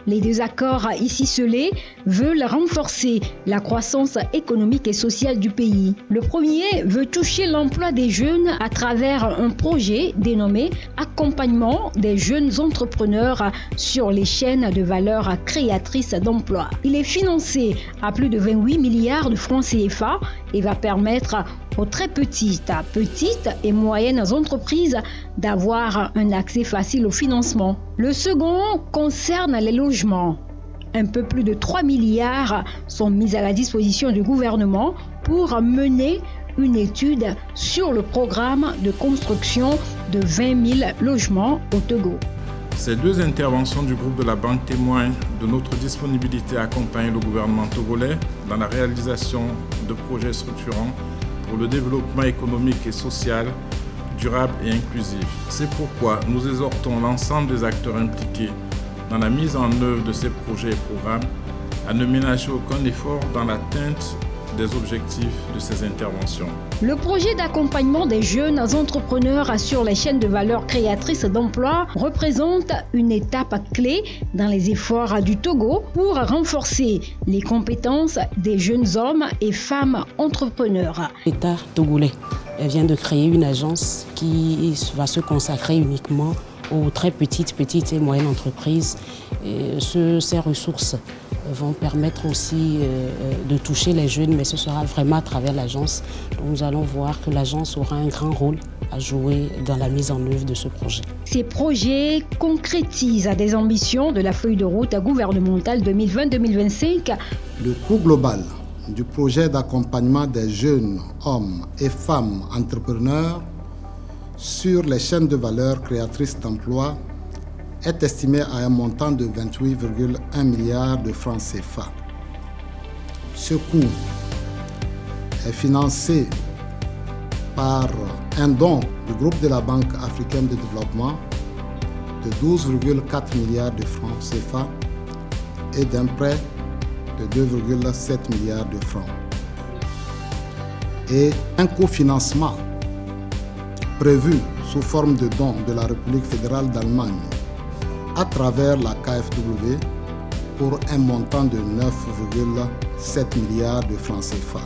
Les deux accords ici scellés veulent renforcer la croissance économique et sociale du pays. Le premier veut toucher l'emploi des jeunes à travers un projet dénommé Accompagnement des jeunes entrepreneurs sur les chaînes de valeur créatrices d'emplois. Il est financé à plus de 28 milliards de francs CFA et va permettre aux très petites et moyennes entreprises d'avoir un accès facile au financement. Le second concerne les logements. Un peu plus de 3 milliards sont mis à la disposition du gouvernement pour mener une étude sur le programme de construction de 20 000 logements au Togo. Ces deux interventions du groupe de la Banque témoignent de notre disponibilité à accompagner le gouvernement togolais dans la réalisation de projets structurants pour le développement économique et social durable et inclusif. C'est pourquoi nous exhortons l'ensemble des acteurs impliqués dans la mise en œuvre de ces projets et programmes à ne ménager aucun effort dans l'atteinte des objectifs de ces interventions. Le projet d'accompagnement des jeunes entrepreneurs sur les chaînes de valeur créatrices d'emplois représente une étape clé dans les efforts du Togo pour renforcer les compétences des jeunes hommes et femmes entrepreneurs. L'État togolais vient de créer une agence qui va se consacrer uniquement aux très petites et moyennes entreprises. Ces ressources vont permettre aussi de toucher les jeunes, mais ce sera vraiment à travers l'agence. Donc nous allons voir que l'agence aura un grand rôle à jouer dans la mise en œuvre de ce projet. Ces projets concrétisent des ambitions de la feuille de route gouvernementale 2020-2025. Le coût global du projet d'accompagnement des jeunes hommes et femmes entrepreneurs sur les chaînes de valeur créatrices d'emplois est estimé à un montant de 28,1 milliards de francs CFA. Ce coût est financé par un don du groupe de la Banque africaine de développement de 12,4 milliards de francs CFA et d'un prêt de 2,7 milliards de francs. Et un cofinancement prévu sous forme de don de la République fédérale d'Allemagne à travers la KfW pour un montant de 9,7 milliards de francs CFA,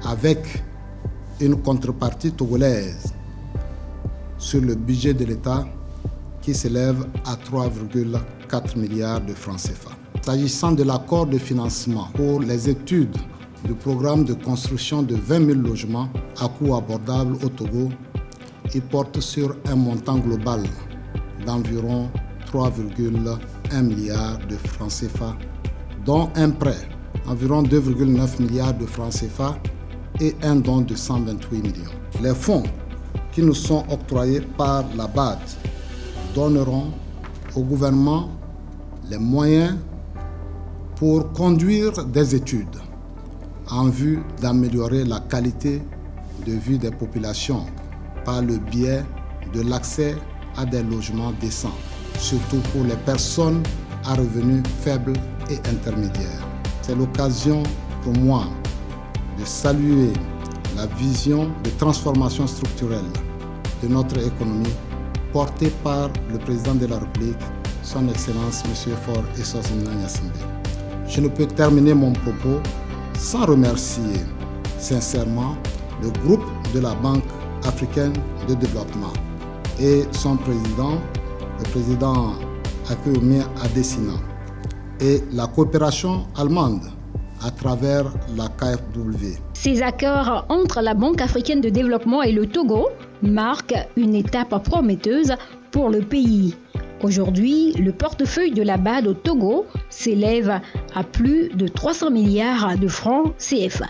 avec une contrepartie togolaise sur le budget de l'État qui s'élève à 3,4 milliards de francs CFA. S'agissant de l'accord de financement pour les études du programme de construction de 20 000 logements à coût abordable au Togo, il porte sur un montant global d'environ 3,1 milliards de francs CFA, dont un prêt d'environ 2,9 milliards de francs CFA et un don de 128 millions. Les fonds qui nous sont octroyés par la BAD donneront au gouvernement les moyens pour conduire des études en vue d'améliorer la qualité de vie des populations par le biais de l'accès à des logements décents, surtout pour les personnes à revenus faibles et intermédiaires. C'est l'occasion pour moi de saluer la vision de transformation structurelle de notre économie portée par le président de la République, son Excellence M. Faure Essozinna Gnassingbé. Je ne peux terminer mon propos sans remercier sincèrement le groupe de la Banque africaine de développement et son président, le président Akeumi Adesina, et la coopération allemande à travers la KfW. Ces accords entre la Banque africaine de développement et le Togo marquent une étape prometteuse pour le pays. Aujourd'hui, le portefeuille de la BAD au Togo s'élève à plus de 300 milliards de francs CFA.